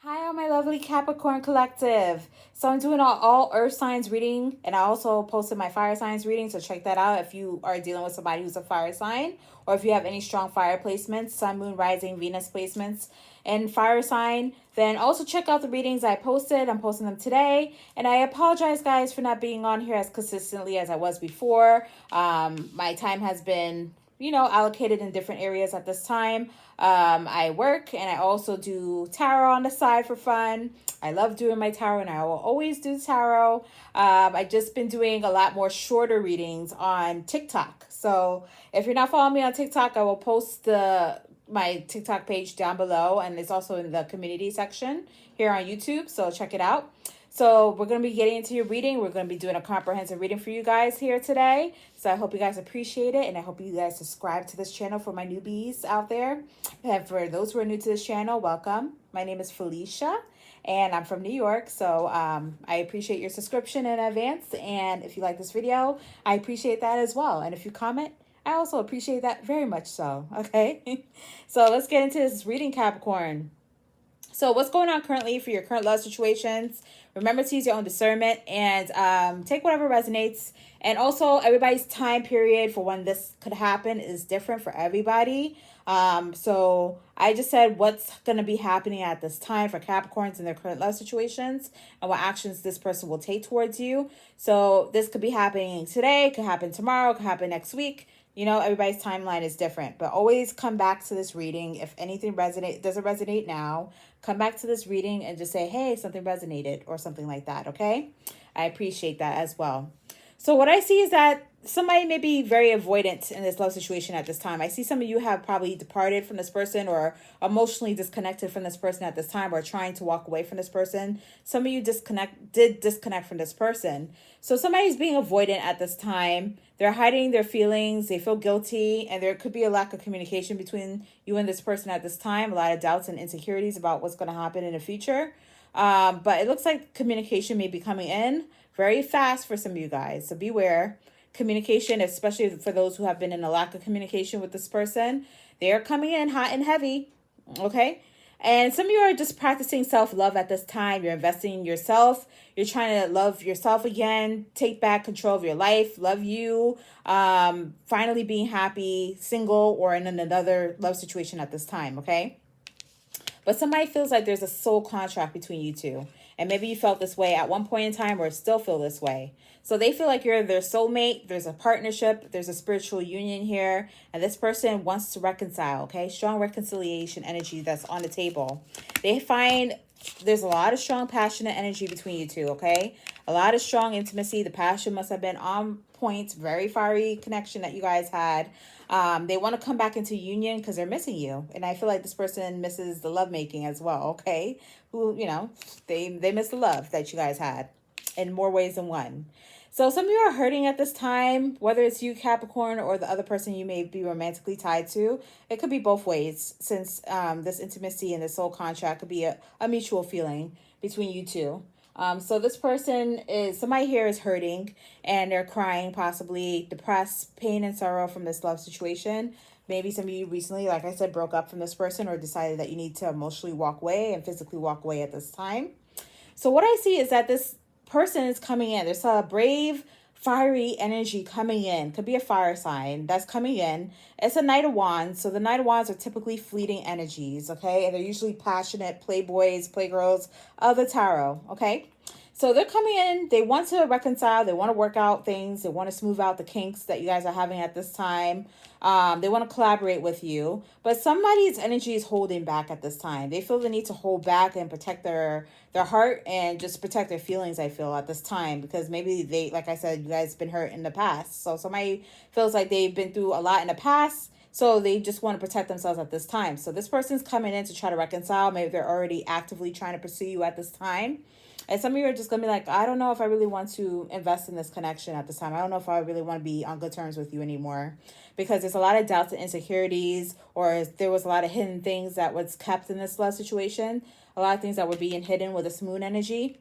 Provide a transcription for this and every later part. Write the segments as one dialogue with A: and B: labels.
A: Hi, all my lovely Capricorn collective. So I'm doing an all earth signs reading, and I also posted my fire signs reading, so check that out if you are dealing with somebody who's a fire sign, or if you have any strong fire placements, sun, moon, rising, Venus placements, and fire sign. Then also check out the readings I posted. I'm posting them today, and I apologize, guys, for not being on here as consistently as I was before. My time has been allocated in different areas at this time. I work and I also do tarot on the side for fun. I love doing my tarot and I will always do tarot. I've just been doing a lot more shorter readings on TikTok. So if you're not following me on TikTok, I will post my TikTok page down below, and it's also in the community section here on YouTube. So check it out. So we're going to be getting into your reading. We're going to be doing a comprehensive reading for you guys here today. So I hope you guys appreciate it. And I hope you guys subscribe to this channel for my newbies out there. And for those who are new to this channel, welcome. My name is Felicia and I'm from New York. So I appreciate your subscription in advance. And if you like this video, I appreciate that as well. And if you comment, I also appreciate that very much so. Okay. So let's get into this reading, Capricorn. So what's going on currently for your current love situations? Remember to use your own discernment and take whatever resonates. And also, everybody's time period for when this could happen is different for everybody. So I just said what's going to be happening at this time for Capricorns in their current love situations and what actions this person will take towards you. So this could be happening today, could happen tomorrow, could happen next week. Everybody's timeline is different, but always come back to this reading. If anything doesn't resonate now, come back to this reading and just say, hey, something resonated or something like that, okay? I appreciate that as well. So what I see is that somebody may be very avoidant in this love situation at this time. I see some of you have probably departed from this person or emotionally disconnected from this person at this time, or trying to walk away from this person. Some of you did disconnect from this person. So somebody's being avoidant at this time. They're hiding their feelings. They feel guilty, and there could be a lack of communication between you and this person at this time. A lot of doubts and insecurities about what's going to happen in the future. But it looks like communication may be coming in very fast for some of you guys. So beware. Communication, especially for those who have been in a lack of communication with this person, they're coming in hot and heavy. Okay. And some of you are just practicing self-love at this time. You're investing in yourself. You're trying to love yourself again, take back control of your life, love you, finally being happy, single, or in another love situation at this time, okay? But somebody feels like there's a soul contract between you two. And maybe you felt this way at one point in time or still feel this way. So they feel like you're their soulmate. There's a partnership. There's a spiritual union here. And this person wants to reconcile, okay? Strong reconciliation energy that's on the table. They find there's a lot of strong, passionate energy between you two, okay? A lot of strong intimacy. The passion must have been on point. Very fiery connection that you guys had. They want to come back into union because they're missing you. And I feel like this person misses the lovemaking as well, okay? They miss the love that you guys had in more ways than one. So some of you are hurting at this time, whether it's you, Capricorn, or the other person you may be romantically tied to. It could be both ways, since this intimacy and this soul contract could be a mutual feeling between you two. So this person somebody here is hurting and they're crying, possibly depressed, pain and sorrow from this love situation. Maybe some of you recently, like I said, broke up from this person or decided that you need to emotionally walk away and physically walk away at this time. So what I see is that this person is coming in. There's a brave, fiery energy coming in. Could be a fire sign that's coming in. It's a Knight of Wands. So the Knight of Wands are typically fleeting energies, okay? And they're usually passionate playboys, playgirls of the tarot, okay? So they're coming in. They want to reconcile. They want to work out things. They want to smooth out the kinks that you guys are having at this time. They want to collaborate with you. But somebody's energy is holding back at this time. They feel the need to hold back and protect their heart and just protect their feelings, I feel, at this time. Because maybe they, like I said, you guys been hurt in the past. So somebody feels like they've been through a lot in the past. So they just want to protect themselves at this time. So this person's coming in to try to reconcile. Maybe they're already actively trying to pursue you at this time. And some of you are just going to be like, I don't know if I really want to invest in this connection at this time. I don't know if I really want to be on good terms with you anymore. Because there's a lot of doubts and insecurities, or there was a lot of hidden things that was kept in this love situation. A lot of things that were being hidden with this moon energy.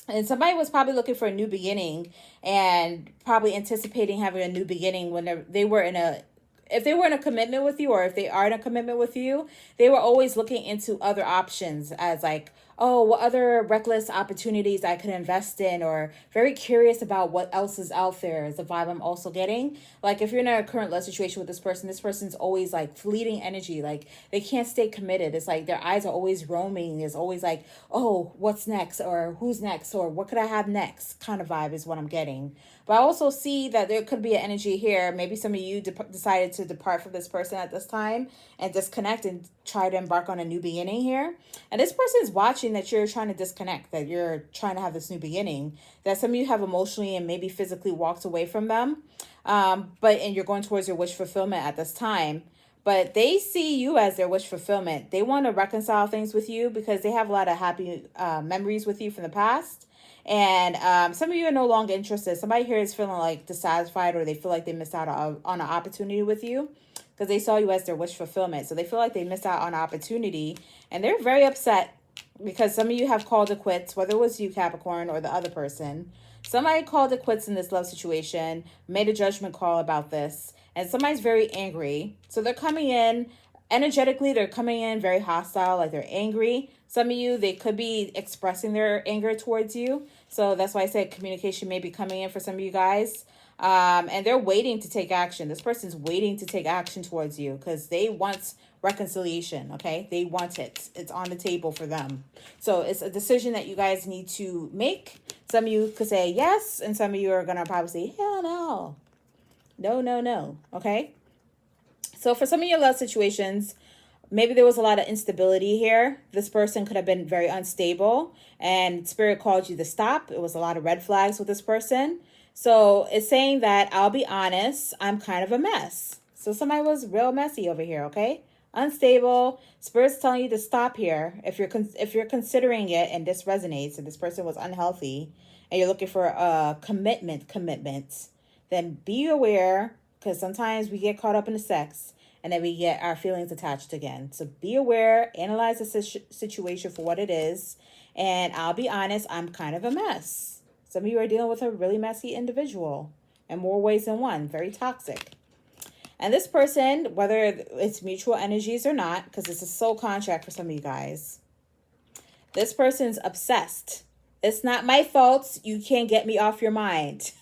A: And somebody was probably looking for a new beginning and probably anticipating having a new beginning when they were in a if they were in a commitment with you, or if they are in a commitment with you, they were always looking into other options as like, oh, what other reckless opportunities I could invest in, or very curious about what else is out there is the vibe I'm also getting. Like if you're in a current love situation with this person's always like fleeting energy. Like they can't stay committed. It's like their eyes are always roaming. It's always like, oh, what's next? Or who's next? Or what could I have next? Kind of vibe is what I'm getting. But I also see that there could be an energy here. Maybe some of you decided to depart from this person at this time and disconnect and try to embark on a new beginning here. And this person is watching that you're trying to disconnect, that you're trying to have this new beginning, that some of you have emotionally and maybe physically walked away from them. And you're going towards your wish fulfillment at this time. But they see you as their wish fulfillment. They want to reconcile things with you because they have a lot of happy memories with you from the past. And some of you are no longer interested. Somebody here is feeling like dissatisfied, or they feel like they missed out on an opportunity with you because they saw you as their wish fulfillment. So they feel like they missed out on an opportunity, and they're very upset because some of you have called it quits, whether it was you, Capricorn, or the other person. Somebody called it quits in this love situation, made a judgment call about this, and somebody's very angry. So they're coming in energetically, they're coming in very hostile, like they're angry. Some of you, they could be expressing their anger towards you. So that's why I said communication may be coming in for some of you guys. And they're waiting to take action. This person's waiting to take action towards you because they want reconciliation, okay? They want it. It's on the table for them. So it's a decision that you guys need to make. Some of you could say yes, and some of you are going to probably say, hell no. No, no, no, okay? So for some of your love situations, maybe there was a lot of instability here. This person could have been very unstable, and Spirit called you to stop. It was a lot of red flags with this person. So it's saying that, I'll be honest, I'm kind of a mess. So somebody was real messy over here, okay? Unstable. Spirit's telling you to stop here. If you're considering it and this resonates, and this person was unhealthy, and you're looking for a commitment, then be aware, because sometimes we get caught up in the sex and then we get our feelings attached again. So be aware, analyze the situation for what it is. And I'll be honest, I'm kind of a mess. Some of you are dealing with a really messy individual in more ways than one, very toxic. And this person, whether it's mutual energies or not, because it's a soul contract for some of you guys, this person's obsessed. It's not my fault. You can't get me off your mind.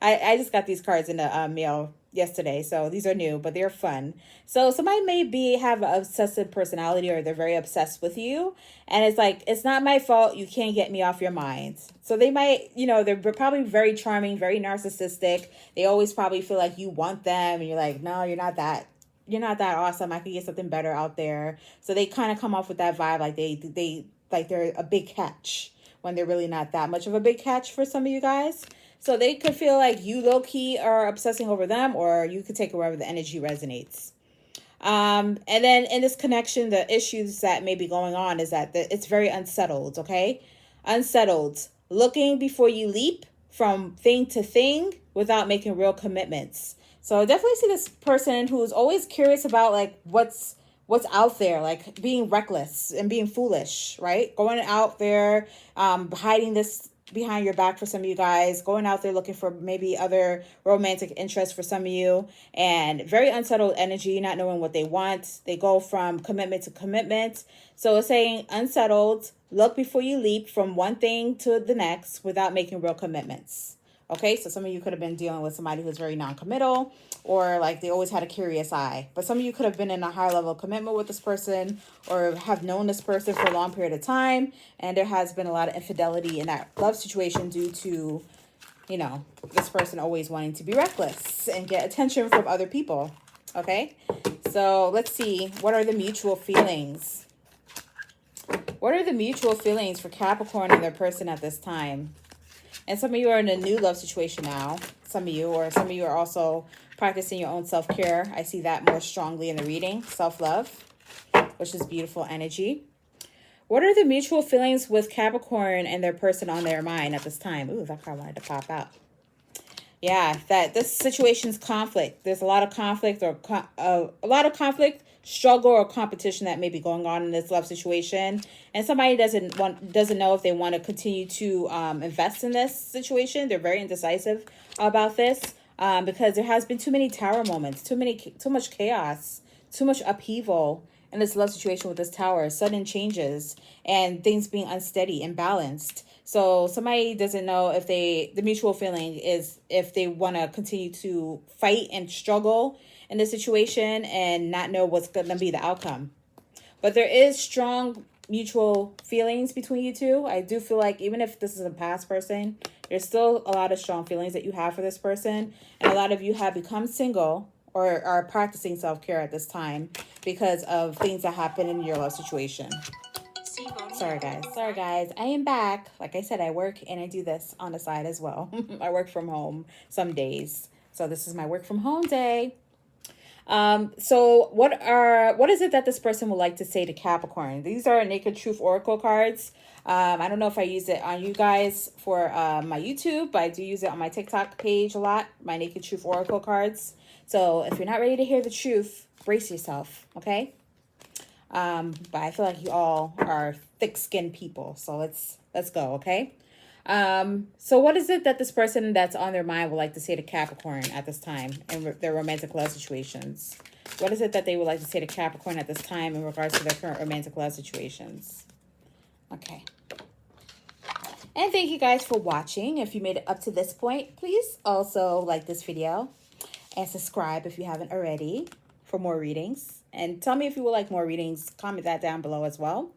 A: I just got these cards in the mail yesterday, so these are new, but they're fun. So somebody may have an obsessive personality, or they're very obsessed with you, and it's like, it's not my fault, you can't get me off your mind. So they might, they're probably very charming, very narcissistic. They always probably feel like you want them, and you're like, no, you're not that awesome, I could get something better out there. So they kind of come off with that vibe, like they like they're a big catch, when they're really not that much of a big catch for some of you guys. So they could feel like you low-key are obsessing over them, or you could take it wherever the energy resonates. And then in this connection, the issues that may be going on is that it's very unsettled, okay? Unsettled. Looking before you leap from thing to thing without making real commitments. So I definitely see this person who's always curious about like what's out there, like being reckless and being foolish, right? Going out there, hiding this behind your back for some of you guys, going out there looking for maybe other romantic interests for some of you, and very unsettled energy, not knowing what they want. They go from commitment to commitment. So it's saying unsettled, look before you leap from one thing to the next without making real commitments. Okay, so some of you could have been dealing with somebody who's very non-committal, or like they always had a curious eye. But some of you could have been in a high level of commitment with this person, or have known this person for a long period of time, and there has been a lot of infidelity in that love situation due to, this person always wanting to be reckless and get attention from other people. Okay, so let's see, what are the mutual feelings? What are the mutual feelings for Capricorn and their person at this time? And some of you are in a new love situation now. Some of you are also practicing your own self-care. I see that more strongly in the reading. Self-love, which is beautiful energy. What are the mutual feelings with Capricorn and their person on their mind at this time? Ooh, that card wanted to pop out. Yeah, that this situation's conflict. There's a lot of conflict, or struggle or competition that may be going on in this love situation, and somebody doesn't know if they want to continue to invest in this situation. They're very indecisive about this because there has been too many tower moments, too much chaos, too much upheaval in this love situation with this Tower, sudden changes and things being unsteady, imbalanced. So somebody doesn't know if the mutual feeling is if they want to continue to fight and struggle in this situation and not know what's going to be the outcome. But there is strong mutual feelings between you two. I do feel like even if this is a past person, there's still a lot of strong feelings that you have for this person. And a lot of you have become single or are practicing self-care at this time because of things that happen in your love situation. Sorry guys, I am back. Like I said, I work and I do this on the side as well. I work from home some days, so this is my work from home day. So what is it that this person would like to say to Capricorn? These are Naked Truth Oracle cards. I don't know if I use it on you guys for my YouTube, but I do use it on my TikTok page a lot, my Naked Truth Oracle cards. So if you're not ready to hear the truth, brace yourself, okay? But I feel like you all are thick-skinned people, so let's go, okay? So what is it that this person that's on their mind would like to say to Capricorn at this time in their romantic love situations? What is it that they would like to say to Capricorn at this time in regards to their current romantic love situations? Okay. And thank you guys for watching. If you made it up to this point, please also like this video and subscribe if you haven't already for more readings. And tell me if you would like more readings. Comment that down below as well.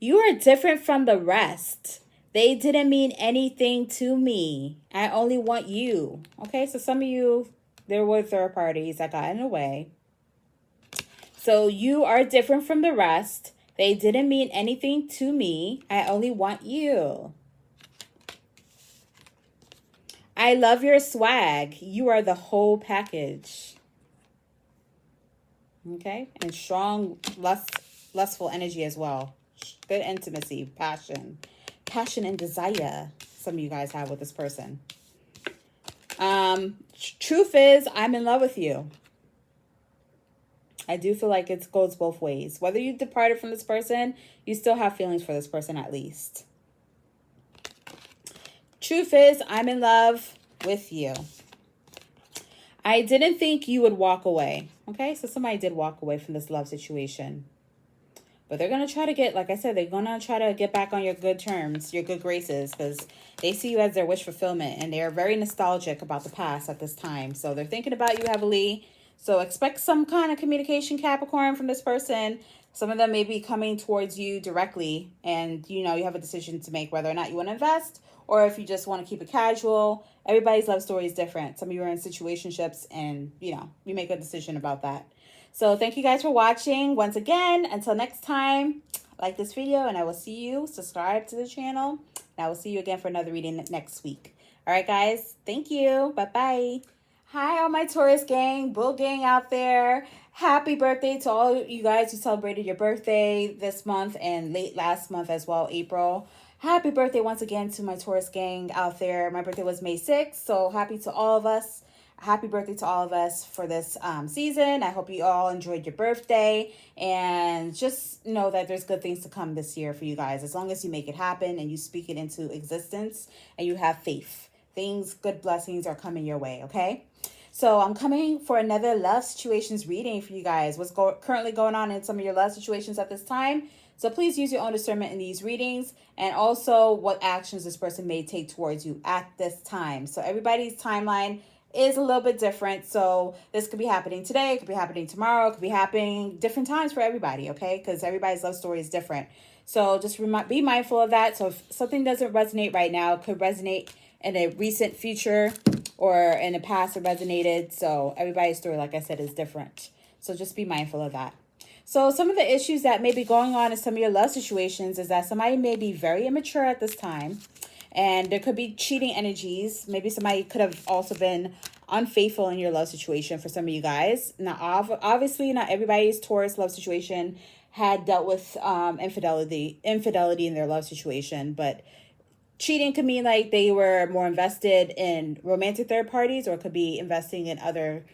A: You are different from the rest. They didn't mean anything to me. I only want you. Okay, so some of you, there were third parties that got in the way. So you are different from the rest. They didn't mean anything to me. I only want you. I love your swag. You are the whole package. Okay, and strong, lustful energy as well. Good intimacy, passion and desire. Some of you guys have with this person. Truth is, I'm in love with you. I do feel like it goes both ways. Whether you departed from this person, you still have feelings for this person at least. Truth is, I'm in love with you. I didn't think you would walk away. Okay, so somebody did walk away from this love situation. But they're going to try to get, like I said, they're going to try to get back on your good terms, your good graces, because they see you as their wish fulfillment, and they are very nostalgic about the past at this time. So they're thinking about you heavily. So expect some kind of communication, Capricorn, from this person. Some of them may be coming towards you directly, and, you know, you have a decision to make whether or not you want to invest or if you just want to keep it casual. Everybody's love story is different. Some of you are in situationships, and, you know, you make a decision about that. So thank you guys for watching. Once again, until next time, like this video, and I will see you. Subscribe to the channel, and I will see you again for another reading next week. All right, guys. Thank you. Bye-bye. Hi, all my Taurus gang, Bull gang out there. Happy birthday to all you guys who celebrated your birthday this month and late last month as well, April. Happy birthday once again to my Taurus gang out there. My birthday was May 6th, so happy to all of us. Happy birthday to all of us for this season. I hope you all enjoyed your birthday, and just know that there's good things to come this year for you guys, as long as you make it happen and you speak it into existence and you have faith. Good blessings are coming your way, okay? So I'm coming for another love situations reading for you guys. What's currently going on in some of your love situations at this time. So please use your own discernment in these readings, and also what actions this person may take towards you at this time. So everybody's timeline is a little bit different. So this could be happening today, it could be happening tomorrow, it could be happening different times for everybody, okay? Because everybody's love story is different. So just be mindful of that. So if something doesn't resonate right now, it could resonate in a recent future or in the past it resonated. So everybody's story, like I said, is different. So just be mindful of that. So some of the issues that may be going on in some of your love situations is that somebody may be very immature at this time. And there could be cheating energies. Maybe somebody could have also been unfaithful in your love situation for some of you guys. Now, obviously, not everybody's Taurus love situation had dealt with infidelity in their love situation. But cheating could mean like they were more invested in romantic third parties, or it could be investing in other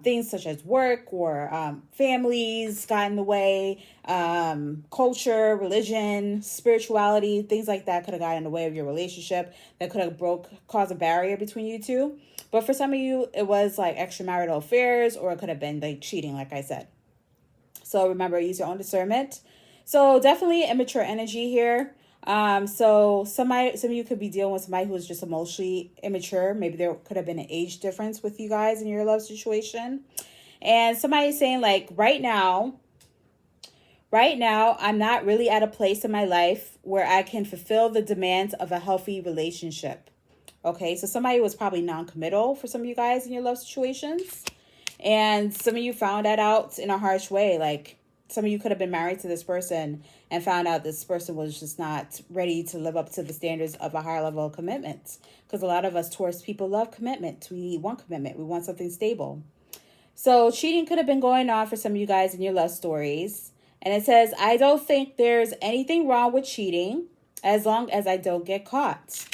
A: things such as work or families got in the way, culture, religion, spirituality, things like that could have gotten in the way of your relationship. That could have caused a barrier between you two. But for some of you, it was like extramarital affairs, or it could have been like cheating, like I said. So remember, use your own discernment. So definitely immature energy here. So some of you could be dealing with somebody who's just emotionally immature. Maybe there could have been an age difference with you guys in your love situation. And somebody's saying like right now, I'm not really at a place in my life where I can fulfill the demands of a healthy relationship. Okay, so somebody was probably non-committal for some of you guys in your love situations. And some of you found that out in a harsh way. Like some of you could have been married to this person and found out this person was just not ready to live up to the standards of a higher level of commitment. Because a lot of us Taurus people love commitment. We want commitment. We want something stable. So cheating could have been going on for some of you guys in your love stories. And it says, I don't think there's anything wrong with cheating as long as I don't get caught.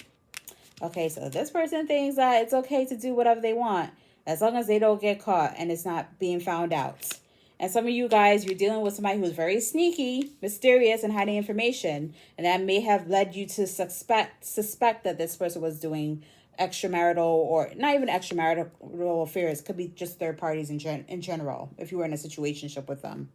A: Okay, so this person thinks that it's okay to do whatever they want as long as they don't get caught and it's not being found out. And some of you guys, you're dealing with somebody who's very sneaky, mysterious, and hiding information. And that may have led you to suspect that this person was doing extramarital, or not even extramarital affairs. It could be just third parties in general, if you were in a situationship with them.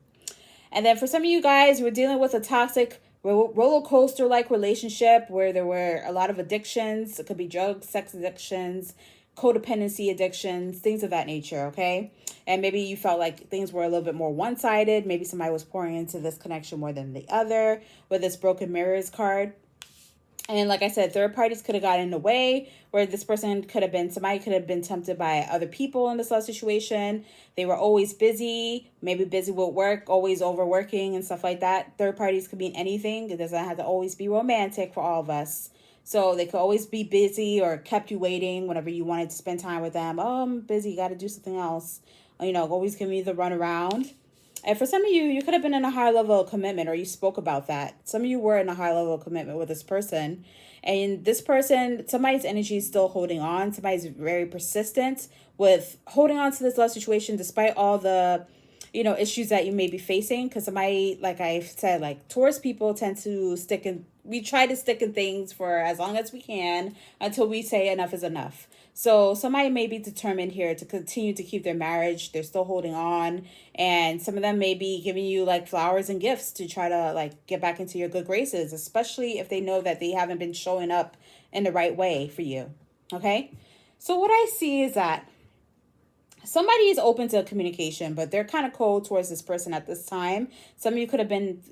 A: And then for some of you guys, we're dealing with a toxic roller coaster like relationship where there were a lot of addictions. It could be drugs, sex addictions, codependency addictions, things of that nature. Okay. And maybe you felt like things were a little bit more one-sided. Maybe somebody was pouring into this connection more than the other with this broken mirrors card. And like I said, third parties could have gotten in the way, where this person somebody could have been tempted by other people in this love situation. They were always busy, maybe busy with work, always overworking and stuff like that. Third parties could mean anything. It doesn't have to always be romantic for all of us. So they could always be busy or kept you waiting whenever you wanted to spend time with them. Oh, I'm busy, got to do something else. Always give me the runaround. And for some of you, you could have been in a high level of commitment, or you spoke about that. Some of you were in a high level of commitment with this person. And this person, somebody's energy is still holding on. Somebody's very persistent with holding on to this love situation despite all the, issues that you may be facing. Because somebody, like I said, like Taurus people tend to we try to stick in things for as long as we can until we say enough is enough. So somebody may be determined here to continue to keep their marriage. They're still holding on. And some of them may be giving you like flowers and gifts to try to like get back into your good graces, especially if they know that they haven't been showing up in the right way for you. Okay. So what I see is that somebody is open to communication, but they're kind of cold towards this person at this time. Some of you could have been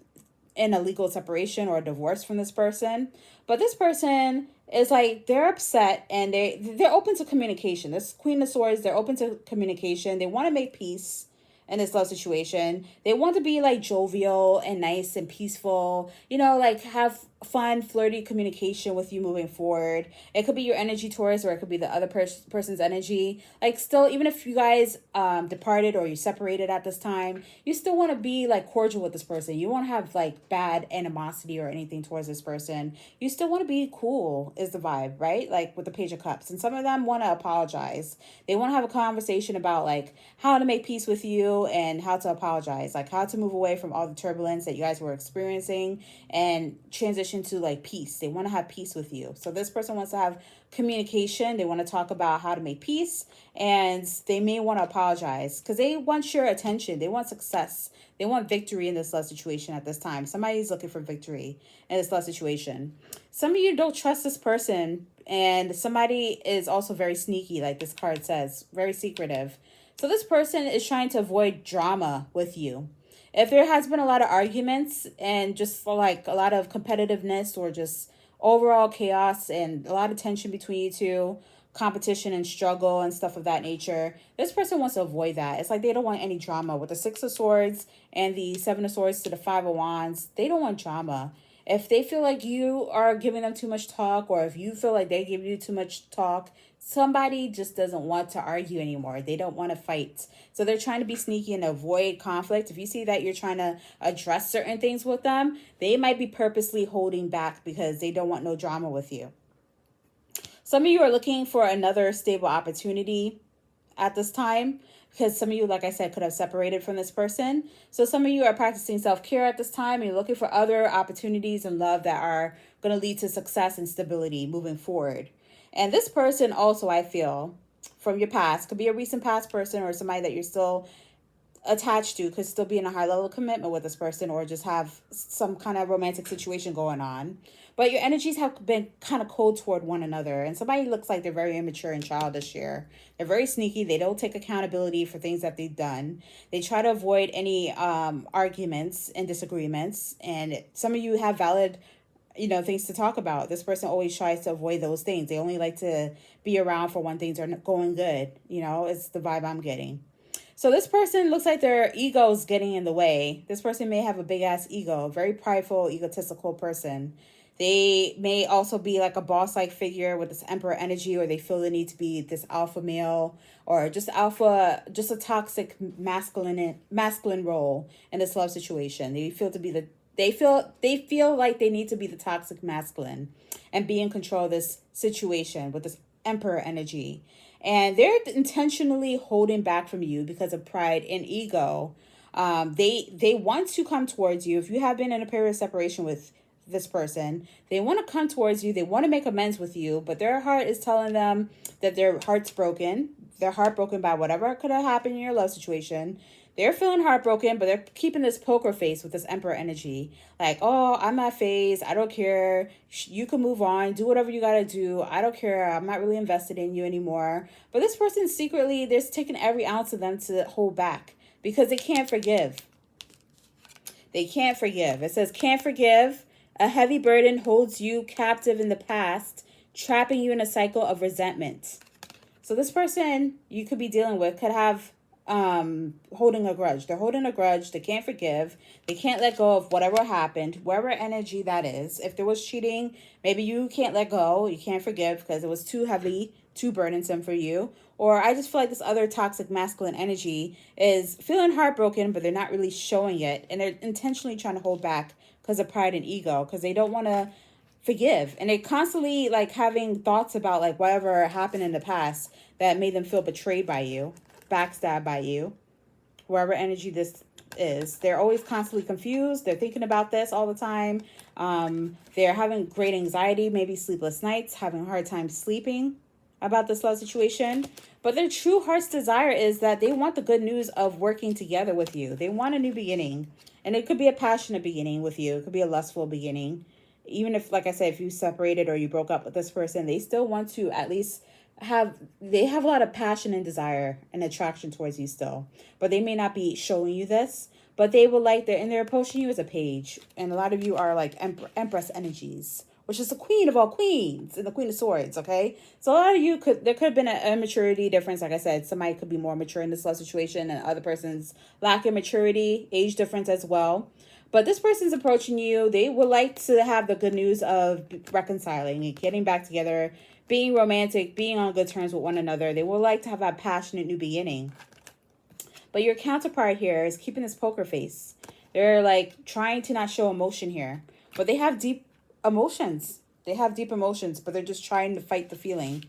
A: in a legal separation or a divorce from this person, but this person is like, they're upset and they're open to communication. This Queen of Swords, they're open to communication. They want to make peace in this love situation. They want to be like jovial and nice and peaceful, like have fun, flirty communication with you moving forward. It could be your energy, Taurus, or it could be the other person's energy. Like still, even if you guys departed or you separated at this time, you still want to be like cordial with this person. You won't have like bad animosity or anything towards this person. You still want to be cool is the vibe, right? Like with the Page of Cups. And some of them want to apologize. They want to have a conversation about like how to make peace with you and how to apologize, like how to move away from all the turbulence that you guys were experiencing and transition to like peace. They want to have peace with you. So this person wants to have communication. They want to talk about how to make peace, and they may want to apologize because they want your attention. They want success. They want victory in this love situation at this time. Somebody's looking for victory in this love situation. Some of you don't trust this person, and somebody is also very sneaky, like this card says, very secretive. So this person is trying to avoid drama with you. If there has been a lot of arguments and just like a lot of competitiveness or just overall chaos and a lot of tension between you two, competition and struggle and stuff of that nature, this person wants to avoid that. It's like they don't want any drama. With the Six of Swords and the Seven of Swords to the Five of Wands, they don't want drama. If they feel like you are giving them too much talk, or if you feel like they give you too much talk, somebody just doesn't want to argue anymore. They don't want to fight. So they're trying to be sneaky and avoid conflict. If you see that you're trying to address certain things with them, they might be purposely holding back because they don't want no drama with you. Some of you are looking for another stable opportunity at this time, because some of you, like I said, could have separated from this person. So some of you are practicing self-care at this time, and you're looking for other opportunities in love that are going to lead to success and stability moving forward. And this person also, I feel, from your past, could be a recent past person or somebody that you're still attached to could still be in a high level of commitment with this person, or just have some kind of romantic situation going on. But your energies have been kind of cold toward one another. And somebody looks like they're very immature and childish here. They're very sneaky. They don't take accountability for things that they've done. They try to avoid any arguments and disagreements. And some of you have valid, things to talk about. This person always tries to avoid those things. They only like to be around for when things are going good. It's the vibe I'm getting. So this person looks like their ego is getting in the way. This person may have a big ass ego, very prideful, egotistical person. They may also be like a boss-like figure with this emperor energy, or they feel the need to be this alpha male, or just a toxic masculine role in this love situation. They feel like they need to be the toxic masculine and be in control of this situation with this emperor energy. And they're intentionally holding back from you because of pride and ego. They want to come towards you. If you have been in a period of separation with this person, they want to come towards you. They want to make amends with you, but their heart is telling them that their heart's broken. They're heartbroken by whatever could have happened in your love situation. They're feeling heartbroken, but they're keeping this poker face with this emperor energy. Like, oh, I'm at phase. I don't care. You can move on. Do whatever you got to do. I don't care. I'm not really invested in you anymore. But this person secretly, they're taking every ounce of them to hold back because they can't forgive. They can't forgive. It says, can't forgive. A heavy burden holds you captive in the past, trapping you in a cycle of resentment. So this person you could be dealing with could have holding a grudge. They're holding a grudge. They can't forgive. They can't let go of whatever happened, whatever energy that is. If there was cheating, maybe you can't let go. You can't forgive because it was too heavy, too burdensome for you. Or I just feel like this other toxic masculine energy is feeling heartbroken, but they're not really showing it. And they're intentionally trying to hold back because of pride and ego, because they don't want to forgive. And they're constantly like having thoughts about like whatever happened in the past that made them feel betrayed by you, backstabbed by you, wherever energy this is. They're always constantly confused. They're thinking about this all the time. They're having great anxiety, maybe sleepless nights, having a hard time sleeping about this love situation. But their true heart's desire is that they want the good news of working together with you. They want a new beginning. And it could be a passionate beginning with you. It could be a lustful beginning. Even if, like I said, if you separated or you broke up with this person, they still want to at least they have a lot of passion and desire and attraction towards you still. But they may not be showing you this. But they will they're approaching you as a page. And a lot of you are like Empress energies, which is the queen of all queens and the queen of swords, okay? So a lot of you there could have been an immaturity difference. Like I said, somebody could be more mature in this love situation and other person's lack of maturity, age difference as well. But this person's approaching you. They would like to have the good news of reconciling and getting back together, being romantic, being on good terms with one another. They would like to have a passionate new beginning. But your counterpart here is keeping this poker face. They're like trying to not show emotion here. But they have deep emotions. They have deep emotions, but they're just trying to fight the feeling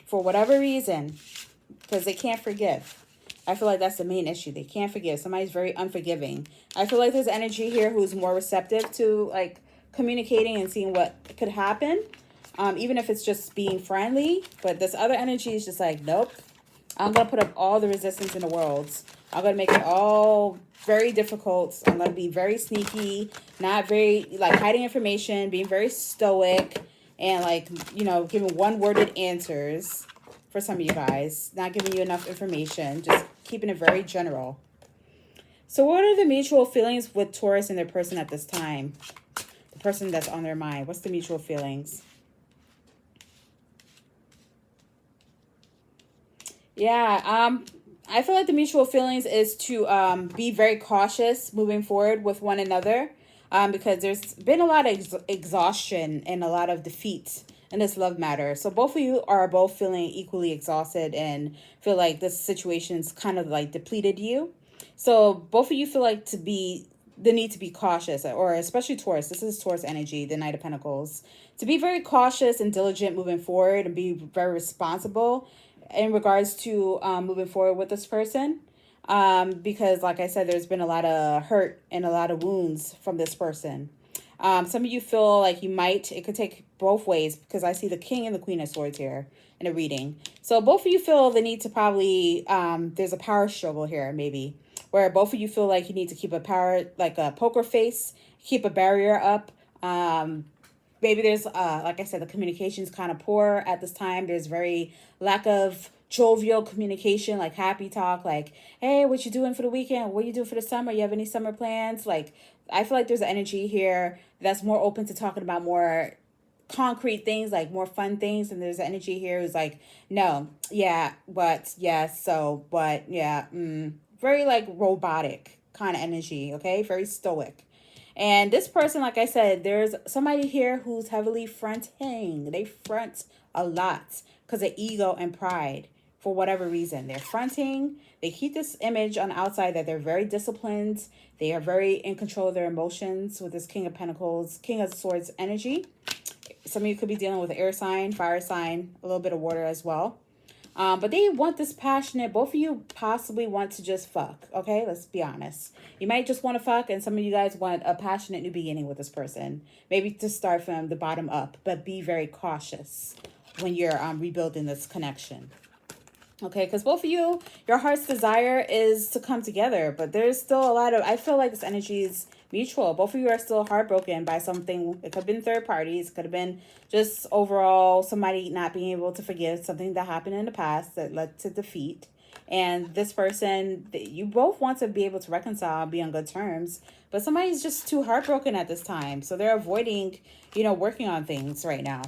A: for whatever reason because they can't forgive. I feel like that's the main issue. They can't forgive. Somebody's very unforgiving. I feel like there's energy here who's more receptive to like communicating and seeing what could happen, even if it's just being friendly. But this other energy is just like, nope. I'm going to put up all the resistance in the world. I'm going to make it all very difficult. I'm going to be very sneaky, not very, like, hiding information, being very stoic, and, like, giving one-worded answers for some of you guys. Not giving you enough information, just keeping it very general. So what are the mutual feelings with Taurus and their person at this time? The person that's on their mind. What's the mutual feelings? Yeah, I feel like the mutual feelings is to be very cautious moving forward with one another, because there's been a lot of exhaustion and a lot of defeat in this love matter. So both of you are both feeling equally exhausted and feel like this situation's kind of like depleted you. So both of you feel like the need to be cautious, or especially Taurus. This is Taurus energy, the Knight of Pentacles. To be very cautious and diligent moving forward and be very responsible in regards to moving forward with this person, because like I said, there's been a lot of hurt and a lot of wounds from this person. Some of you feel like it could take both ways, because I see the King and the Queen of Swords here in a reading. So both of you feel the need to probably, there's a power struggle here maybe, where both of you feel like you need to keep a like a poker face, keep a barrier up. Maybe there's, like I said, the communication's kind of poor at this time. There's very lack of jovial communication, like happy talk, like, hey, what you doing for the weekend? What you doing for the summer? You have any summer plans? Like, I feel like there's an energy here that's more open to talking about more concrete things, like more fun things. And there's an energy here who's like, no, yeah, but, yes, so, but, yeah, very like robotic kind of energy, okay? Very stoic. And this person, like I said, there's somebody here who's heavily fronting. They front a lot because of ego and pride for whatever reason. They're fronting. They keep this image on the outside that they're very disciplined. They are very in control of their emotions with this King of Pentacles, King of Swords energy. Some of you could be dealing with air sign, fire sign, a little bit of water as well. But they want this passionate. Both of you possibly want to just fuck. Okay, let's be honest. You might just want to fuck, and some of you guys want a passionate new beginning with this person. Maybe to start from the bottom up, but be very cautious when you're rebuilding this connection. Okay, because both of you, your heart's desire is to come together, but there's still a lot of, I feel like this energy is mutual. Both of you are still heartbroken by something. It could have been third parties. It could have been just overall somebody not being able to forgive something that happened in the past that led to defeat. And this person, you both want to be able to reconcile, be on good terms, but somebody's just too heartbroken at this time. So they're avoiding, working on things right now.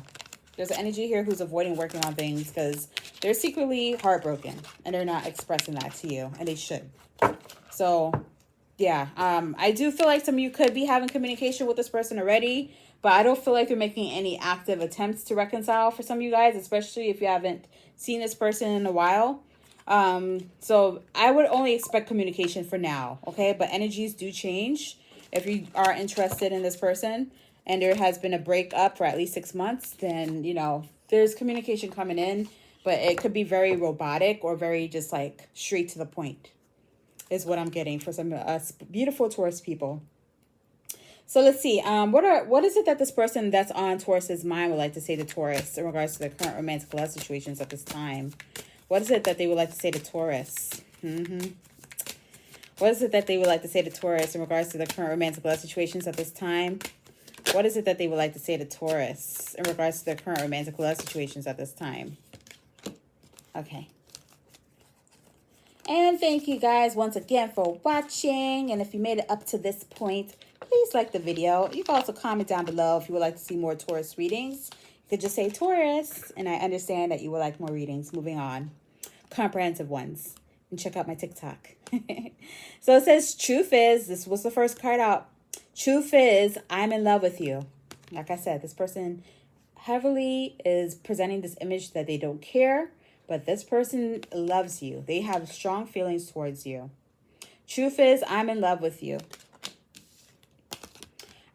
A: There's an energy here who's avoiding working on things because they're secretly heartbroken and they're not expressing that to you, and they should. So, yeah, I do feel like some of you could be having communication with this person already, but I don't feel like they're making any active attempts to reconcile for some of you guys, especially if you haven't seen this person in a while. So I would only expect communication for now, okay? But energies do change if you are interested in this person. And there has been a breakup for at least 6 months, then, there's communication coming in, but it could be very robotic or very just like straight to the point is what I'm getting for some of us beautiful Taurus people. So let's see. What is it that this person that's on Taurus's mind would like to say to Taurus in regards to their current romantic love situations at this time? What is it that they would like to say to Taurus? What is it that they would like to say to Taurus in regards to their current romantic love situations at this time? What is it that they would like to say to Taurus in regards to their current romantic love situations at this time? Okay. And thank you guys once again for watching. And if you made it up to this point, please like the video. You can also comment down below if you would like to see more Taurus readings. You could just say Taurus, and I understand that you would like more readings. Moving on. Comprehensive ones. And check out my TikTok. So it says, truth is, this was the first card out. Truth is, I'm in love with you. Like I said, this person heavily is presenting this image that they don't care, but this person loves you. They have strong feelings towards you. Truth is, I'm in love with you.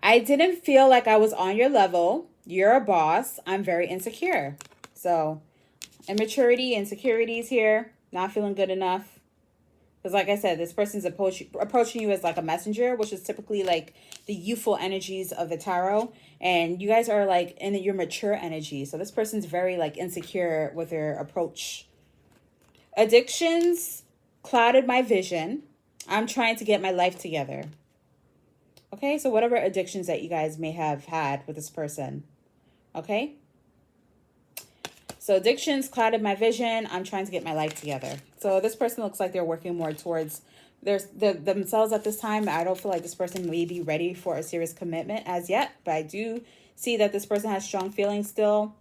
A: I didn't feel like I was on your level. You're a boss. I'm very insecure. So, immaturity, insecurities here. Not feeling good enough. Because like I said, this person's approaching you as like a messenger, which is typically like the youthful energies of the tarot. And you guys are like in your mature energy. So this person's very like insecure with their approach. Addictions clouded my vision. I'm trying to get my life together. Okay, so whatever addictions that you guys may have had with this person. Okay. So addictions clouded my vision. I'm trying to get my life together. So this person looks like they're working more towards themselves at this time. I don't feel like this person may be ready for a serious commitment as yet. But I do see that this person has strong feelings still.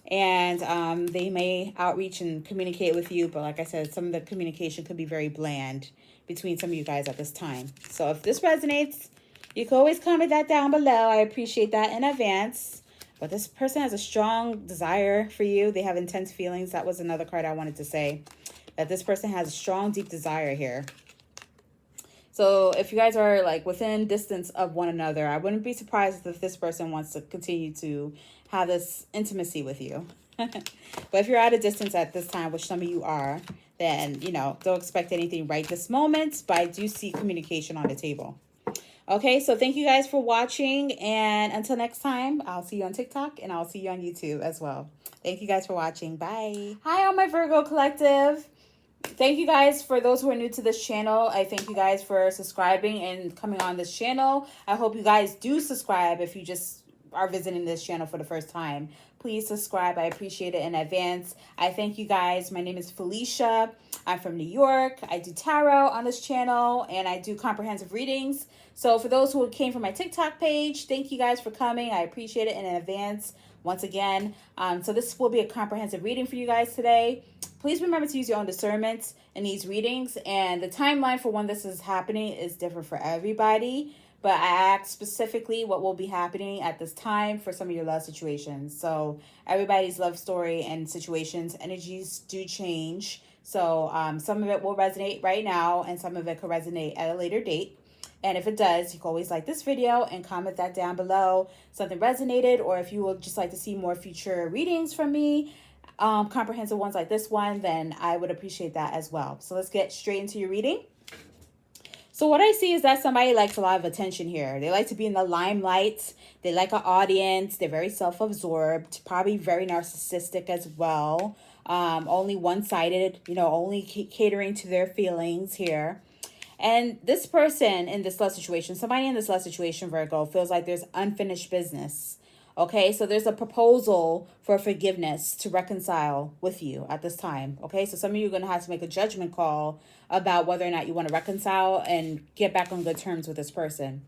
A: And they may outreach and communicate with you. But like I said, some of the communication could be very bland between some of you guys at this time. So if this resonates, you can always comment that down below. I appreciate that in advance. But this person has a strong desire for you. They have intense feelings. That was another card I wanted to say. That this person has a strong, deep desire here. So if you guys are like within distance of one another, I wouldn't be surprised if this person wants to continue to have this intimacy with you. But if you're at a distance at this time, which some of you are, then, don't expect anything right this moment. But I do see communication on the table. Okay, so thank you guys for watching, and until next time, I'll see you on TikTok, and I'll see you on YouTube as well. Thank you guys for watching. Bye. Hi, all my Virgo collective. Thank you guys for those who are new to this channel. I thank you guys for subscribing and coming on this channel. I hope you guys do subscribe if you just are visiting this channel for the first time. Please subscribe. I appreciate it in advance. I thank you guys. My name is Felicia. I'm from New York. I do tarot on this channel and I do comprehensive readings. So for those who came from my TikTok page, thank you guys for coming. I appreciate it in advance once again. So this will be a comprehensive reading for you guys today. Please remember to use your own discernment in these readings. And the timeline for when this is happening is different for everybody. But I asked specifically what will be happening at this time for some of your love situations. So everybody's love story and situations, energies do change. So some of it will resonate right now and some of it could resonate at a later date. And if it does, you can always like this video and comment that down below. Something resonated, or if you would just like to see more future readings from me, comprehensive ones like this one, then I would appreciate that as well. So let's get straight into your reading. So what I see is that somebody likes a lot of attention here. They like to be in the limelight. They like an audience. They're very self-absorbed, probably very narcissistic as well. Only one-sided, only catering to their feelings here. And this person in this love situation, somebody in this love situation, Virgo, feels like there's unfinished business. Okay, so there's a proposal for forgiveness to reconcile with you at this time. Okay, so some of you are going to have to make a judgment call about whether or not you want to reconcile and get back on good terms with this person.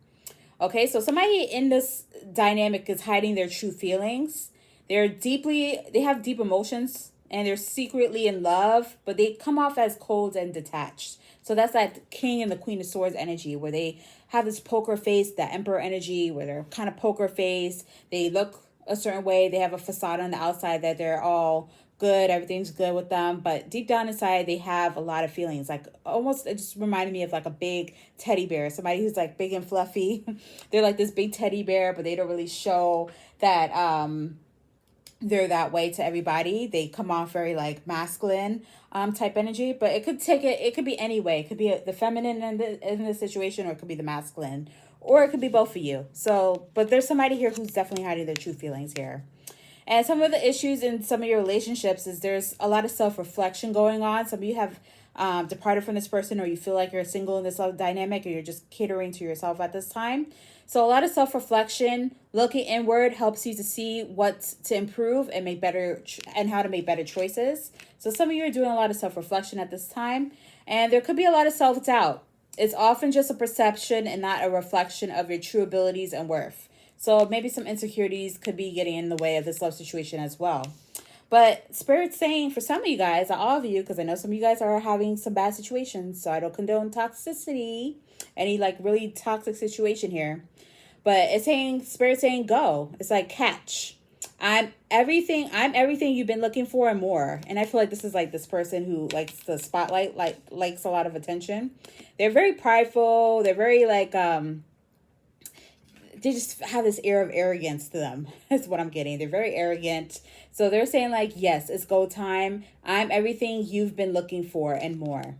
A: Okay, so somebody in this dynamic is hiding their true feelings. They have deep emotions and they're secretly in love, but they come off as cold and detached. So that's that King and the Queen of Swords energy where they have this poker face, that Emperor energy where they're kind of poker face. They look a certain way. They have a facade on the outside that they're all good. Everything's good with them. But deep down inside, they have a lot of feelings. Like almost, it just reminded me of like a big teddy bear. Somebody who's like big and fluffy. They're like this big teddy bear, but they don't really show that they're that way to everybody. They come off very like masculine type energy, but it could be any way. It could be the feminine in the situation, or it could be the masculine, or it could be both of you. So, but there's somebody here who's definitely hiding their true feelings here. And some of the issues in some of your relationships is there's a lot of self-reflection going on. Some of you have departed from this person, or you feel like you're single in this love dynamic, or you're just catering to yourself at this time. So a lot of self-reflection, looking inward helps you to see what to improve and make better and how to make better choices. So some of you are doing a lot of self-reflection at this time, and there could be a lot of self-doubt. It's often just a perception and not a reflection of your true abilities and worth. So maybe some insecurities could be getting in the way of this love situation as well. But Spirit's saying for some of you guys, not all of you, because I know some of you guys are having some bad situations, so I don't condone toxicity, any like really toxic situation here. But it's saying, Spirit's saying go. It's like catch. I'm everything you've been looking for and more. And I feel like this is like this person who likes the spotlight, likes a lot of attention. They're very prideful. They're very like they just have this air of arrogance to them. That's what I'm getting. They're very arrogant. So they're saying like, yes, it's go time. I'm everything you've been looking for and more.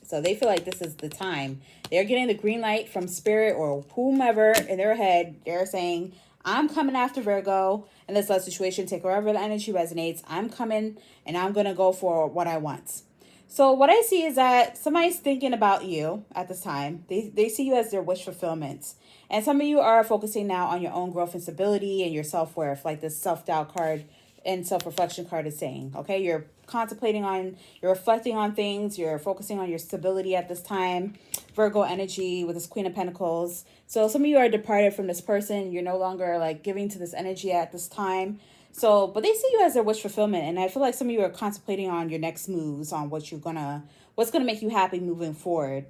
A: So they feel like this is the time. They're getting the green light from Spirit or whomever in their head. They're saying, I'm coming after Virgo in this love situation. Take wherever the energy resonates. I'm coming and I'm going to go for what I want. So what I see is that somebody's thinking about you at this time. They see you as their wish fulfillment. And some of you are focusing now on your own growth and stability and your self-worth, like this self-doubt card and self-reflection card is saying. Okay, you're reflecting on things, you're focusing on your stability at this time. Virgo energy with this Queen of Pentacles. So some of you are departed from this person. You're no longer like giving to this energy at this time. So, but they see you as their wish fulfillment. And I feel like some of you are contemplating on your next moves, on what's gonna make you happy moving forward.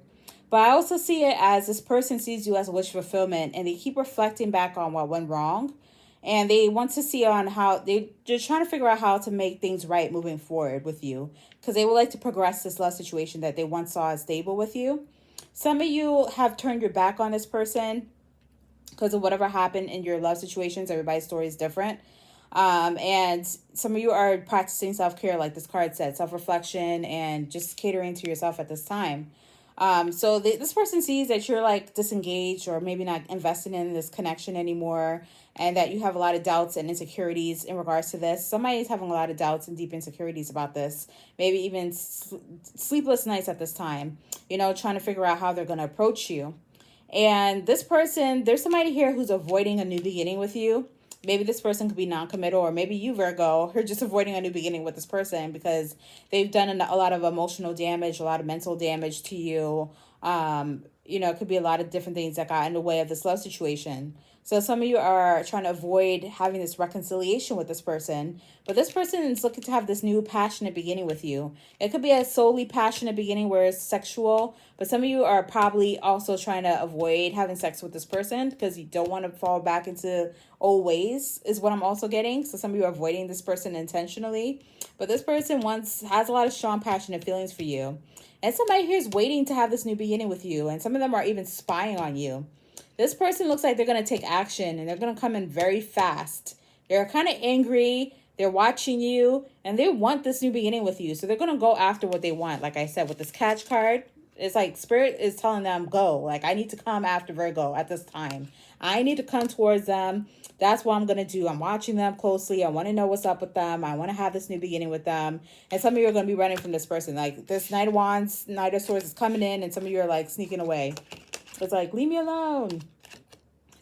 A: But I also see it as this person sees you as a wish fulfillment, and they keep reflecting back on what went wrong. And they want to see on how they're trying to figure out how to make things right moving forward with you, because they would like to progress this love situation that they once saw as stable with you. Some of you have turned your back on this person because of whatever happened in your love situations. Everybody's story is different. And some of you are practicing self-care, like this card said, self-reflection and just catering to yourself at this time. This person sees that you're like disengaged or maybe not invested in this connection anymore, and that you have a lot of doubts and insecurities in regards to this. Somebody is having a lot of doubts and deep insecurities about this, maybe even sleepless nights at this time, you know, trying to figure out how they're going to approach you. And this person, there's somebody here who's avoiding a new beginning with you. Maybe this person could be non-committal, or maybe you, Virgo, are just avoiding a new beginning with this person because they've done a lot of emotional damage, a lot of mental damage to you. You know, it could be a lot of different things that got in the way of this love situation. So some of you are trying to avoid having this reconciliation with this person, but this person is looking to have this new passionate beginning with you. It could be a solely passionate beginning where it's sexual, but some of you are probably also trying to avoid having sex with this person because you don't want to fall back into old ways, is what I'm also getting. So some of you are avoiding this person intentionally, but this person has a lot of strong passionate feelings for you. And somebody here is waiting to have this new beginning with you, and some of them are even spying on you. This person looks like they're going to take action, and they're going to come in very fast. They're kind of angry. They're watching you, and they want this new beginning with you. So they're going to go after what they want. Like I said, with this catch card, it's like Spirit is telling them, go. Like, I need to come after Virgo at this time. I need to come towards them. That's what I'm going to do. I'm watching them closely. I want to know what's up with them. I want to have this new beginning with them. And some of you are going to be running from this person. Like, this Knight of Wands, Knight of Swords is coming in, and some of you are, like, sneaking away. It's like, leave me alone.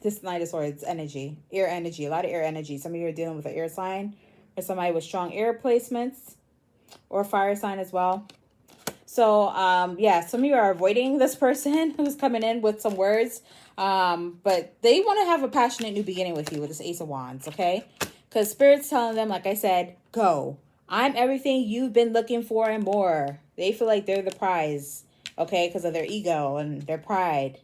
A: This Knight of Swords energy, air energy, a lot of air energy. Some of you are dealing with an air sign or somebody with strong air placements or fire sign as well. So, yeah, some of you are avoiding this person who's coming in with some words. But they want to have a passionate new beginning with you with this Ace of Wands, okay? Because Spirit's telling them, like I said, go. I'm everything you've been looking for and more. They feel like they're the prize, okay, because of their ego and their pride.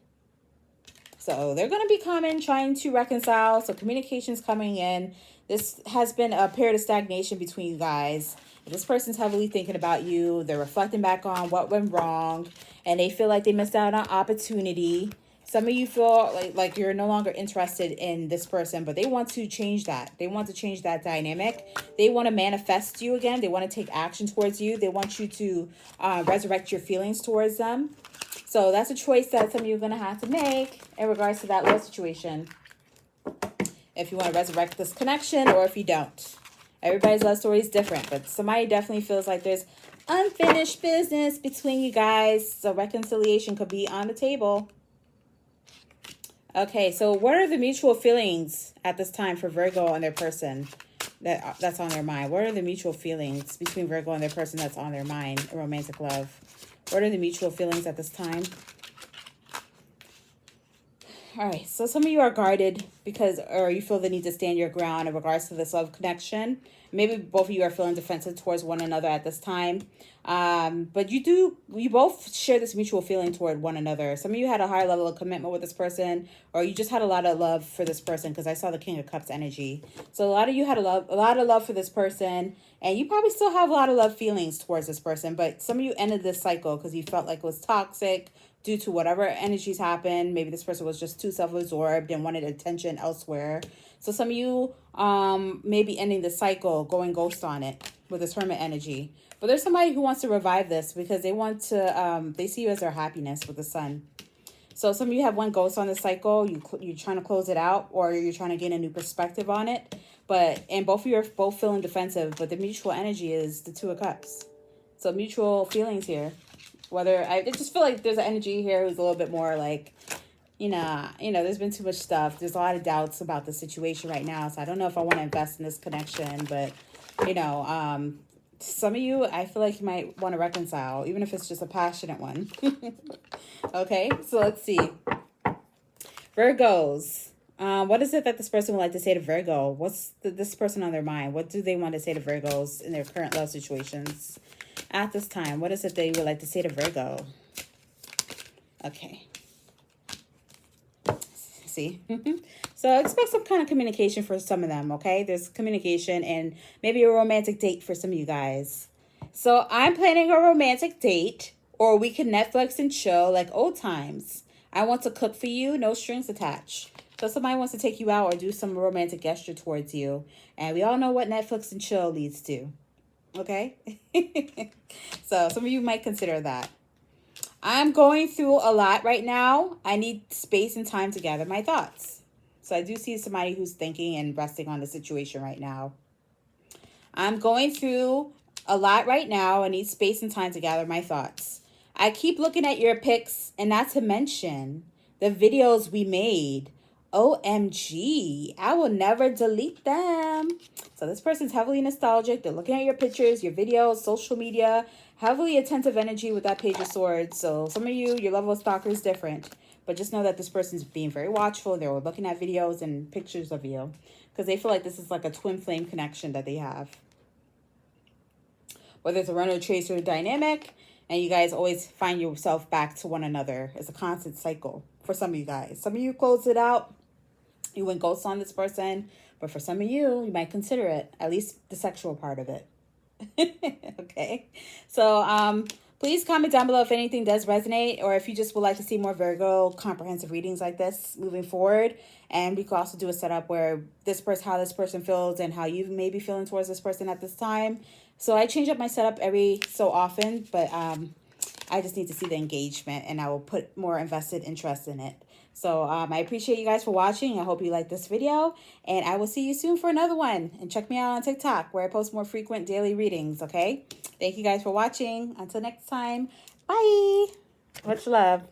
A: So they're going to be coming, trying to reconcile. So communication's coming in. This has been a period of stagnation between you guys. This person's heavily thinking about you. They're reflecting back on what went wrong, and they feel like they missed out on opportunity. Some of you feel like you're no longer interested in this person, but they want to change that. They want to change that dynamic. They want to manifest you again. They want to take action towards you. They want you to resurrect your feelings towards them. So that's a choice that some of you are going to have to make in regards to that love situation. If you want to resurrect this connection or if you don't. Everybody's love story is different, but somebody definitely feels like there's unfinished business between you guys. So reconciliation could be on the table. Okay, so what are the mutual feelings at this time for Virgo and their person that's on their mind? What are the mutual feelings between Virgo and their person that's on their mind in romantic love? What are the mutual feelings at this time? All right, so some of you are guarded or you feel the need to stand your ground in regards to this love connection. Maybe both of you are feeling defensive towards one another at this time. But you both share this mutual feeling toward one another. Some of you had a higher level of commitment with this person, or you just had a lot of love for this person, because I saw the King of Cups energy. So a lot of you had a lot of love for this person, and you probably still have a lot of love feelings towards this person, but some of you ended this cycle because you felt like it was toxic due to whatever energies happened. Maybe this person was just too self-absorbed and wanted attention elsewhere. So some of you may be ending the cycle, going ghost on it with this Hermit energy. But there's somebody who wants to revive this because they want to, they see you as their happiness with the Sun. So some of you have one ghost on the cycle. You're trying to close it out, or you're trying to gain a new perspective on it. And both of you are both feeling defensive, but the mutual energy is the Two of Cups. So mutual feelings here. I just feel like there's an energy here who's a little bit more like, there's been too much stuff. There's a lot of doubts about the situation right now. So I don't know if I want to invest in this connection, but, some of you, I feel like you might want to reconcile, even if it's just a passionate one. Okay, so let's see. Virgos. What is it that this person would like to say to Virgo? What's this person on their mind? What do they want to say to Virgos in their current love situations at this time? What is it they would like to say to Virgo? Okay. See? So expect some kind of communication for some of them, okay? There's communication and maybe a romantic date for some of you guys. So I'm planning a romantic date, or we can Netflix and chill like old times. I want to cook for you, no strings attached. So somebody wants to take you out or do some romantic gesture towards you. And we all know what Netflix and chill leads to. Okay? So some of you might consider that. I'm going through a lot right now. I need space and time to gather my thoughts. So I do see somebody who's thinking and resting on the situation right now. I'm going through a lot right now. I need space and time to gather my thoughts. I keep looking at your pics, and not to mention the videos we made. OMG, I will never delete them. So this person's heavily nostalgic. They're looking at your pictures, your videos, social media, heavily attentive energy with that Page of Swords. So some of you, your level of stalker is different. But just know that this person's being very watchful. They're looking at videos and pictures of you because they feel like this is like a twin flame connection that they have. Whether it's a runner tracer dynamic, and you guys always find yourself back to one another. It's a constant cycle for some of you guys. Some of you close it out. You went ghost on this person. But for some of you, you might consider it, at least the sexual part of it. Okay. So please comment down below if anything does resonate, or if you just would like to see more Virgo comprehensive readings like this moving forward. And we could also do a setup where how this person feels and how you may be feeling towards this person at this time. So I change up my setup every so often, but I just need to see the engagement, and I will put more invested interest in it. So I appreciate you guys for watching. I hope you like this video, and I will see you soon for another one. And check me out on TikTok, where I post more frequent daily readings, okay? Thank you guys for watching. Until next time, bye. Much love.